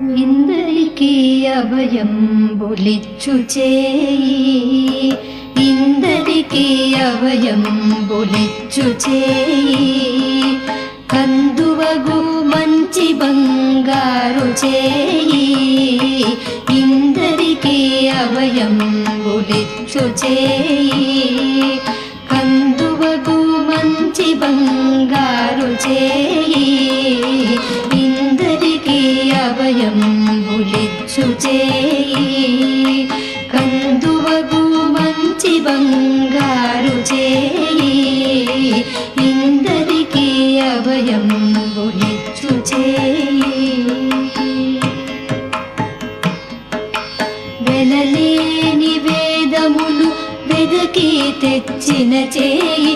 ఇందరికీ అభయంబులిచ్చు చేయి, ఇందరికీ అభయంబులిచ్చు చేయి, కందువగు మంచి బంగారు చేయి, ఇందరికీ అభయంబులిచ్చు చేయి, కందువగు మంచి బంగారు చేయి, ఇందరికీ అభయంబులిచ్చు చేయి, కందువగు మంచి బంగారు చేయి, ఇందరికీ అభయంబులిచ్చు చేయి. వెలలేని వేదములు వెదకి తెచ్చిన చేయి,